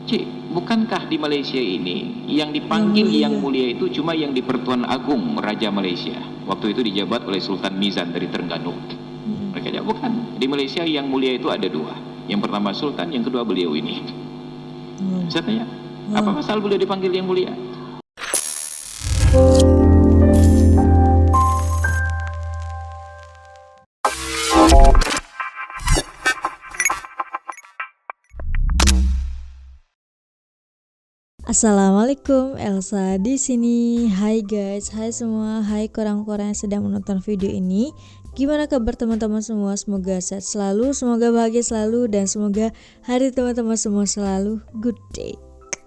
Cik, bukankah di Malaysia ini yang dipanggil yang mulia itu cuma yang di Pertuan Agung Raja Malaysia? Waktu itu dijabat oleh Sultan Mizan dari Terengganu. Mereka jawab, bukan. Di Malaysia yang mulia itu ada dua. Yang pertama Sultan, yang kedua beliau ini. Saya tanya, apa masalah beliau dipanggil yang mulia? Assalamualaikum, Elsa di sini. Hai guys, hai semua, hai korang-korang yang sedang menonton video ini. Gimana kabar teman-teman semua? Semoga sehat selalu, semoga bahagia selalu, dan semoga hari teman-teman semua selalu good day.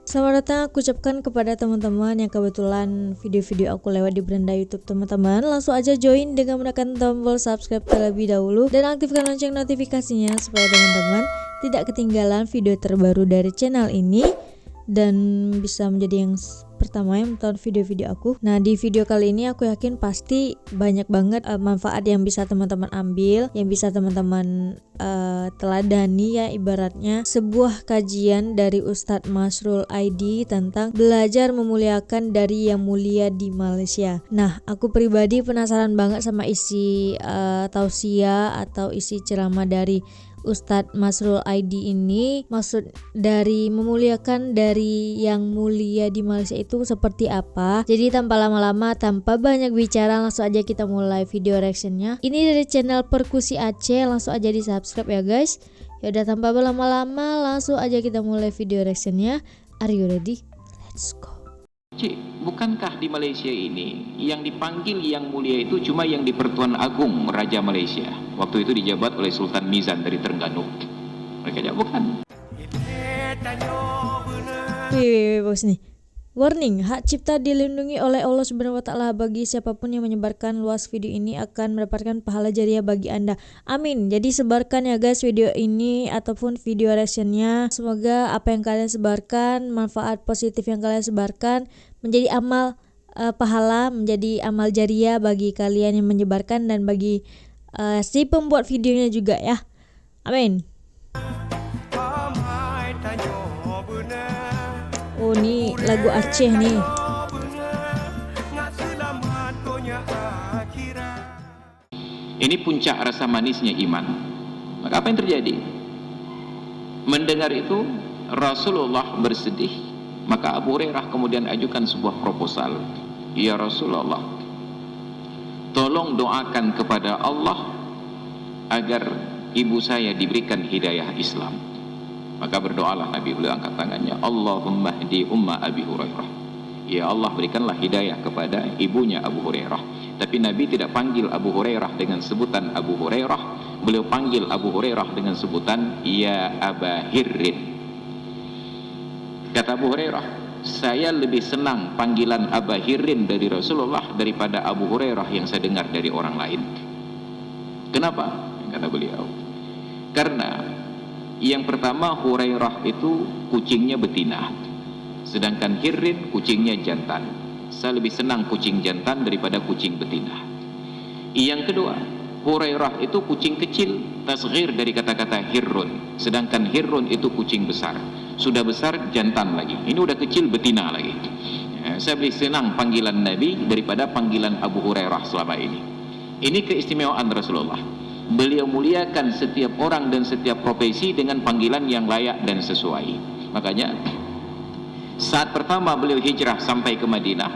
Selamat datang aku ucapkan kepada teman-teman yang kebetulan video-video aku lewat di beranda YouTube teman-teman. Langsung aja join dengan menekan tombol subscribe terlebih dahulu dan aktifkan lonceng notifikasinya supaya teman-teman tidak ketinggalan video terbaru dari channel ini dan bisa menjadi yang pertama yang menonton video-video aku. Nah, di video kali ini aku yakin pasti banyak banget manfaat yang bisa teman-teman ambil, yang bisa teman-teman teladani ya, ibaratnya sebuah kajian dari Ustadz Masrul ID tentang belajar memuliakan dari yang mulia di Malaysia. Nah, aku pribadi penasaran banget sama isi tausiah atau isi ceramah dari Ustadz Masrul ID ini. Maksud dari memuliakan dari yang mulia di Malaysia itu seperti apa? Jadi tanpa lama-lama, tanpa banyak bicara, langsung aja kita mulai video reactionnya. Ini dari channel Perkusi Aceh, langsung aja di subscribe ya guys. Yaudah tanpa berlama-lama, langsung aja kita mulai video reactionnya. Are you ready? Let's go. Cik, bukankah di Malaysia ini yang dipanggil yang mulia itu cuma yang di Pertuan Agung Raja Malaysia? Waktu itu dijabat oleh Sultan Mizan dari Terengganu. Mereka jawab, bukan. Wih, bos nih. Warning, hak cipta dilindungi oleh Allah Subhanahu wa taala. Bagi siapapun yang menyebarkan luas video ini akan mendapatkan pahala jariah bagi Anda. Amin. Jadi sebarkan ya guys video ini ataupun video reactionnya. Semoga apa yang kalian sebarkan, manfaat positif yang kalian sebarkan menjadi amal pahala, menjadi amal jariah bagi kalian yang menyebarkan dan bagi si pembuat videonya juga ya. Amin. Oh, ini lagu Aceh nih. Ini puncak rasa manisnya iman. Maka apa yang terjadi? Mendengar itu Rasulullah bersedih. Maka Abu Hurairah kemudian ajukan sebuah proposal. Ya Rasulullah, tolong doakan kepada Allah agar ibu saya diberikan hidayah Islam. Maka berdoalah Nabi, beliau angkat tangannya, Allahumma hdi umma Abi Hurairah. Ya Allah, berikanlah hidayah kepada ibunya Abu Hurairah. Tapi Nabi tidak panggil Abu Hurairah dengan sebutan Abu Hurairah. Beliau panggil Abu Hurairah dengan sebutan Ya Aba Hirrin. Kata Abu Hurairah, saya lebih senang panggilan Aba Hirrin dari Rasulullah daripada Abu Hurairah yang saya dengar dari orang lain. Kenapa? Kata beliau, karena yang pertama Hurairah itu kucingnya betina, sedangkan Hirrin kucingnya jantan. Saya lebih senang kucing jantan daripada kucing betina. Yang kedua, Hurairah itu kucing kecil, tasghir dari kata-kata Hirrun, sedangkan Hirrun itu kucing besar. Sudah besar jantan lagi, ini udah kecil betina lagi. Saya lebih senang panggilan Nabi daripada panggilan Abu Hurairah selama ini. Ini keistimewaan Rasulullah. Beliau muliakan setiap orang dan setiap profesi dengan panggilan yang layak dan sesuai. Makanya saat pertama beliau hijrah sampai ke Madinah,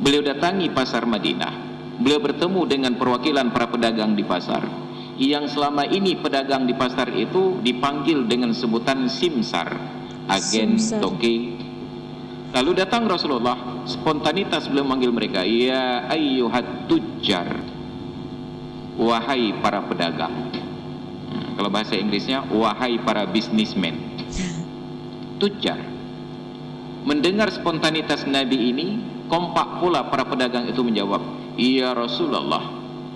beliau datangi pasar Madinah. Beliau bertemu dengan perwakilan para pedagang di pasar, yang selama ini pedagang di pasar itu dipanggil dengan sebutan simsar, agen, toke. Lalu datang Rasulullah, spontanitas beliau manggil mereka, ya ayyuhat tujjar, wahai para pedagang. Kalau bahasa Inggrisnya, wahai para businessmen. Tujjar. Mendengar spontanitas Nabi ini, kompak pula para pedagang itu menjawab, iya Rasulullah,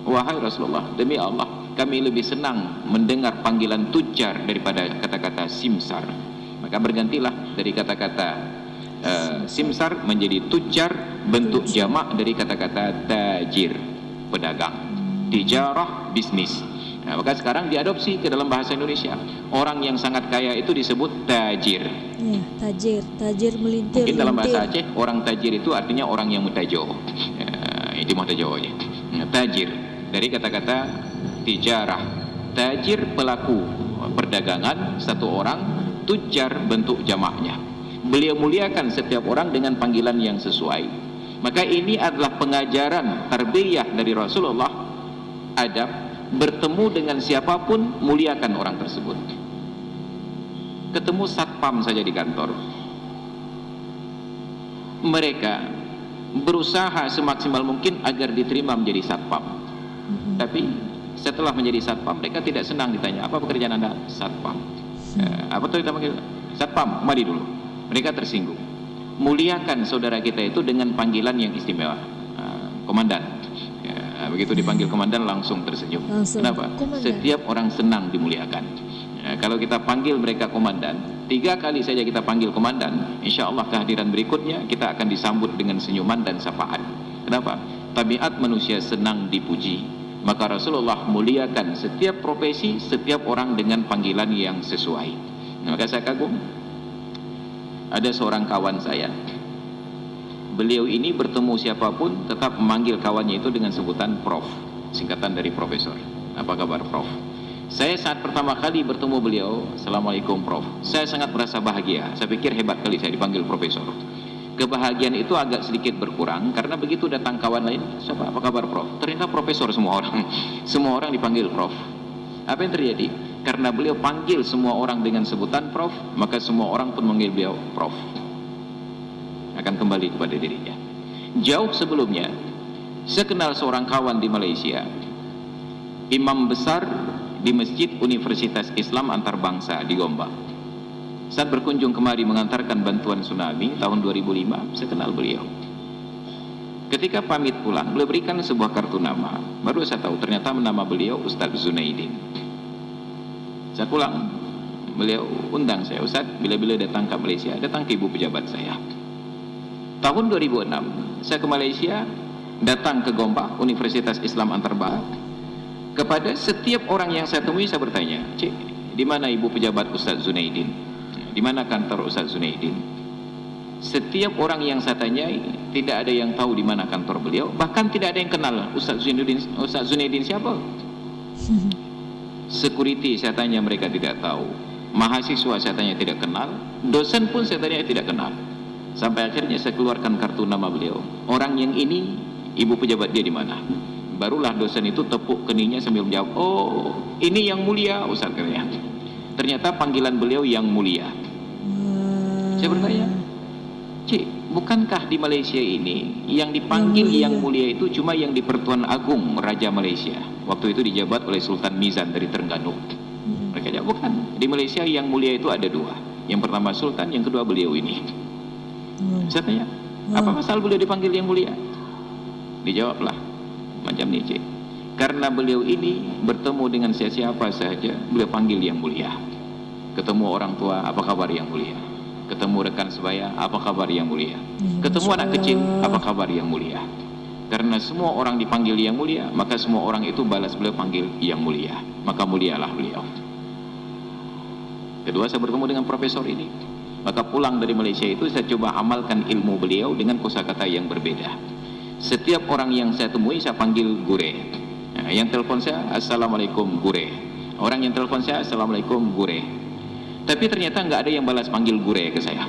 wahai Rasulullah, demi Allah kami lebih senang mendengar panggilan tujjar daripada kata-kata simsar. Maka bergantilah dari kata-kata simsar menjadi tujjar, bentuk jamak dari kata-kata tajir, pedagang. Tijarah, bisnis. Nah, maka sekarang diadopsi ke dalam bahasa Indonesia. Orang yang sangat kaya itu disebut tajir. Ya, tajir melintir. Mungkin dalam bahasa Aceh orang tajir itu artinya orang yang mutajo. Itu mutajo aja. Tajir dari kata-kata tijarah. Tajir pelaku perdagangan satu orang, tujar bentuk jamaknya. Beliau muliakan setiap orang dengan panggilan yang sesuai. Maka ini adalah pengajaran tarbiyah dari Rasulullah, adab, bertemu dengan siapapun muliakan orang tersebut. Ketemu satpam saja di kantor, mereka berusaha semaksimal mungkin agar diterima menjadi satpam. Tapi setelah menjadi satpam, mereka tidak senang ditanya, apa pekerjaan Anda? Satpam. Apa tuh kita panggil? Satpam, mari dulu. Mereka tersinggung. Muliakan saudara kita itu dengan panggilan yang istimewa. Komandan. Begitu dipanggil komandan langsung tersenyum. Kenapa? Komandan. Setiap orang senang dimuliakan. Kalau kita panggil mereka komandan, 3 kali saja kita panggil komandan, insya Allah kehadiran berikutnya kita akan disambut dengan senyuman dan sapaan. Kenapa? Tabiat manusia senang dipuji. Maka Rasulullah muliakan setiap profesi, setiap orang dengan panggilan yang sesuai. Maka saya kagum, ada seorang kawan saya, beliau ini bertemu siapapun tetap memanggil kawannya itu dengan sebutan Prof, singkatan dari profesor. Apa kabar Prof? Saya saat pertama kali bertemu beliau, Assalamualaikum Prof, saya sangat merasa bahagia. Saya pikir hebat kali saya dipanggil profesor. Kebahagiaan itu agak sedikit berkurang karena begitu datang kawan lain, siapa, apa kabar Prof? Ternyata profesor semua orang. Semua orang dipanggil Prof. Apa yang terjadi? Karena beliau panggil semua orang dengan sebutan Prof, maka semua orang pun memanggil beliau Prof. Akan kembali kepada dirinya. Jauh sebelumnya, saya kenal seorang kawan di Malaysia, imam besar di Masjid Universitas Islam Antarbangsa di Gombak. Saat berkunjung kemari mengantarkan bantuan tsunami tahun 2005, saya kenal beliau. Ketika pamit pulang, beliau berikan sebuah kartu nama. Baru saya tahu ternyata nama beliau Ustaz Zunaidin. Saat pulang, beliau undang saya, Ustaz, bila-bila datang ke Malaysia, datang ke ibu pejabat saya. Tahun 2006, saya ke Malaysia, datang ke Gombak, Universitas Islam Antarbangsa. Kepada setiap orang yang saya temui, saya bertanya, Cik, di mana ibu pejabat Ustaz Zunaidin? Di mana kantor Ustaz Zunaidin? Setiap orang yang saya tanyai, tidak ada yang tahu di mana kantor beliau. Bahkan tidak ada yang kenal Ustaz Zunaidin siapa? Security saya tanya, mereka tidak tahu. Mahasiswa saya tanya, tidak kenal. Dosen pun saya tanya, tidak kenal. Sampai akhirnya saya keluarkan kartu nama beliau. Orang yang ini, ibu pejabat dia di mana? Barulah dosen itu tepuk keningnya sambil menjawab, oh ini yang mulia Ustaz katanya. Ternyata panggilan beliau yang mulia. Saya bertanya, Cik, bukankah di Malaysia ini yang dipanggil yang mulia itu cuma yang di Pertuan Agung Raja Malaysia? Waktu itu dijabat oleh Sultan Mizan dari Terengganu. Mereka jawab, bukan. Di Malaysia yang mulia itu ada 2. Yang pertama Sultan, yang kedua beliau ini. Saya tanya, apa masalah beliau dipanggil yang mulia? Dijawablah macam ni, Cik, karena beliau ini bertemu dengan siapa saja beliau panggil yang mulia. Ketemu orang tua, apa kabar yang mulia? Ketemu rekan sebaya, apa kabar yang mulia? Ketemu anak kecil, apa kabar yang mulia? Karena semua orang dipanggil yang mulia, maka semua orang itu balas beliau panggil yang mulia, maka mulialah beliau. Kedua, saya bertemu dengan profesor ini, maka pulang dari Malaysia itu saya coba amalkan ilmu beliau dengan kosakata yang berbeda. Setiap orang yang saya temui saya panggil Gure. Yang telepon saya, Assalamualaikum Gure. Orang yang telepon saya, Assalamualaikum Gure. Tapi ternyata nggak ada yang balas panggil Gure ke saya.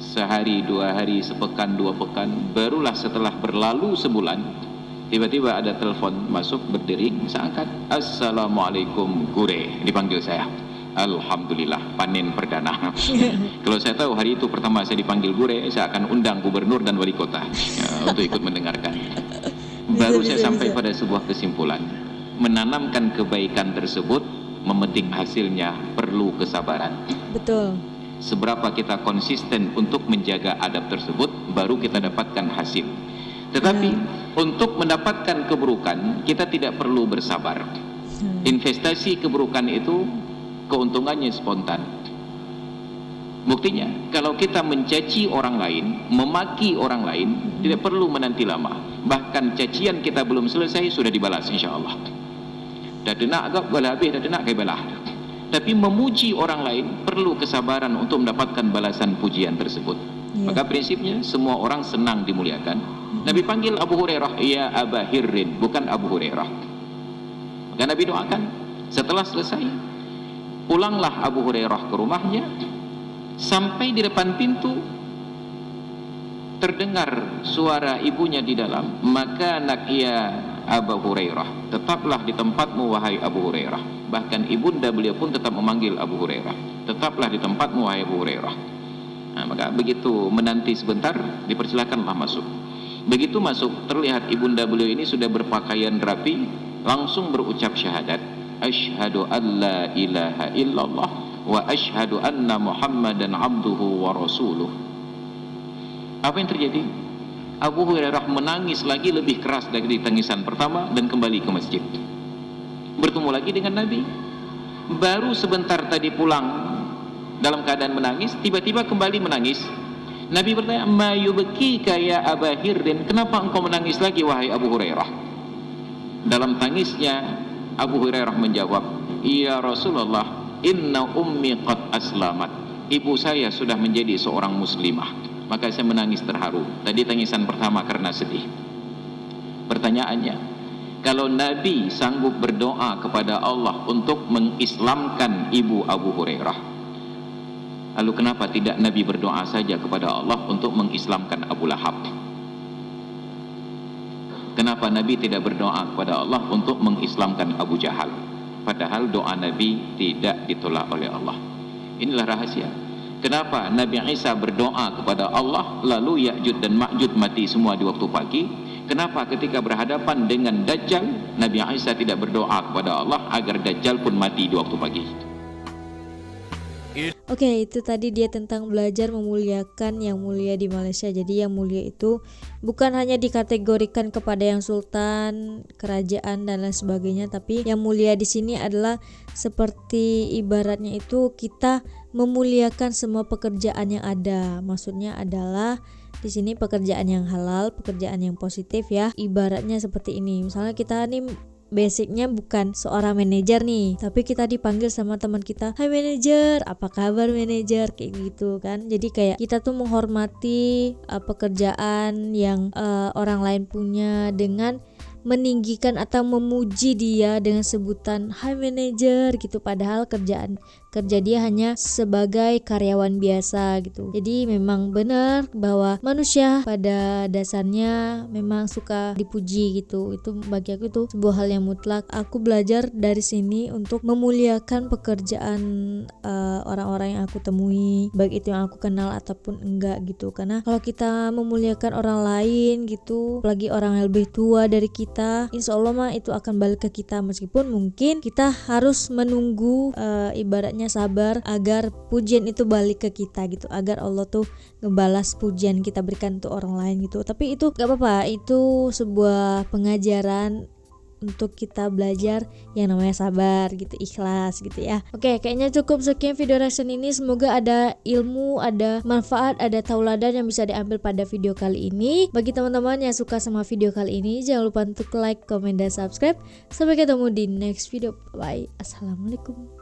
Sehari, 2 hari, sepekan, 2 pekan, barulah setelah berlalu sebulan, tiba-tiba ada telepon masuk berdering, saya angkat, Assalamualaikum Gure, dipanggil saya. Alhamdulillah, panen perdana. Kalau saya tahu hari itu pertama saya dipanggil Gure, saya akan undang gubernur dan wali kota untuk ikut mendengarkan. Baru saya sampai pada sebuah kesimpulan, menanamkan kebaikan tersebut, memetik hasilnya perlu kesabaran. Betul. Seberapa kita konsisten untuk menjaga adab tersebut, baru kita dapatkan hasil. Tetapi untuk mendapatkan keburukan, kita tidak perlu bersabar. Investasi keburukan itu keuntungannya spontan. Buktinya, kalau kita mencaci orang lain, memaki orang lain, tidak perlu menanti lama. Bahkan cacian kita belum selesai, sudah dibalas insya Allah. Dah denak agak, boleh habis, dah denak, kaya balah. tapi memuji orang lain perlu kesabaran untuk mendapatkan balasan pujian tersebut. Maka prinsipnya semua orang senang dimuliakan. Nabi panggil Abu Hurairah, ya Aba Hirrin, bukan Abu Hurairah. Maka Nabi doakan. Setelah selesai, pulanglah Abu Hurairah ke rumahnya. Sampai di depan pintu terdengar suara ibunya di dalam, maka nak ya Abu Hurairah, tetaplah di tempatmu wahai Abu Hurairah. Bahkan ibunda beliau pun tetap memanggil Abu Hurairah, tetaplah di tempatmu wahai Abu Hurairah. Nah, maka begitu menanti sebentar, dipersilakanlah masuk. Begitu masuk, terlihat ibunda beliau ini sudah berpakaian rapi, langsung berucap syahadat, asyhadu an la ilaha illallah wa asyhadu anna Muhammadan abduhu wa rasuluh. Apa yang terjadi? Abu Hurairah menangis lagi lebih keras dari tangisan pertama dan kembali ke masjid. Bertemu lagi dengan Nabi. Baru sebentar tadi pulang dalam keadaan menangis, tiba-tiba kembali menangis. Nabi bertanya, ma yubkika ya Aba Hirrin, kenapa engkau menangis lagi wahai Abu Hurairah? Dalam tangisnya Abu Hurairah menjawab, ya Rasulullah, inna ummi qad aslamat, ibu saya sudah menjadi seorang muslimah. Maka saya menangis terharu. Tadi tangisan pertama karena sedih. Pertanyaannya, kalau Nabi sanggup berdoa kepada Allah untuk mengislamkan ibu Abu Hurairah, lalu kenapa tidak Nabi berdoa saja kepada Allah untuk mengislamkan Abu Lahab? Kenapa Nabi tidak berdoa kepada Allah untuk mengislamkan Abu Jahal? Padahal doa Nabi tidak ditolak oleh Allah. Inilah rahasia. Kenapa Nabi Isa berdoa kepada Allah, lalu Ya'juj dan Ma'juj mati semua di waktu pagi? Kenapa ketika berhadapan dengan Dajjal, Nabi Isa tidak berdoa kepada Allah agar Dajjal pun mati di waktu pagi? Oke, itu tadi dia tentang belajar memuliakan yang mulia di Malaysia. Jadi yang mulia itu bukan hanya dikategorikan kepada yang sultan, kerajaan dan lain sebagainya, tapi yang mulia di sini adalah seperti ibaratnya itu kita memuliakan semua pekerjaan yang ada. Maksudnya adalah di sini pekerjaan yang halal, pekerjaan yang positif ya. Ibaratnya seperti ini. Misalnya kita nih basicnya bukan seorang manajer nih, tapi kita dipanggil sama teman kita, hai manajer, apa kabar manajer, kayak gitu kan. Jadi kayak kita tuh menghormati pekerjaan yang orang lain punya dengan meninggikan atau memuji dia dengan sebutan hai manajer gitu, padahal kerja dia hanya sebagai karyawan biasa gitu. Jadi memang benar bahwa manusia pada dasarnya memang suka dipuji gitu. Itu bagi aku itu sebuah hal yang mutlak. Aku belajar dari sini untuk memuliakan pekerjaan orang-orang yang aku temui, baik itu yang aku kenal ataupun enggak gitu. Karena kalau kita memuliakan orang lain gitu, apalagi orang yang lebih tua dari kita, insya Allah mah itu akan balik ke kita. Meskipun mungkin kita harus menunggu ibaratnya sabar agar pujian itu balik ke kita gitu, agar Allah tuh ngebalas pujian kita berikan untuk orang lain gitu. Tapi itu gak apa-apa, itu sebuah pengajaran untuk kita belajar yang namanya sabar gitu, ikhlas gitu ya. Oke, kayaknya cukup sekian video reaction ini. Semoga ada ilmu, ada manfaat, ada tauladan yang bisa diambil pada video kali ini. Bagi teman-teman yang suka sama video kali ini, jangan lupa untuk like, comment, dan subscribe. Sampai ketemu di next video. Bye. Assalamualaikum.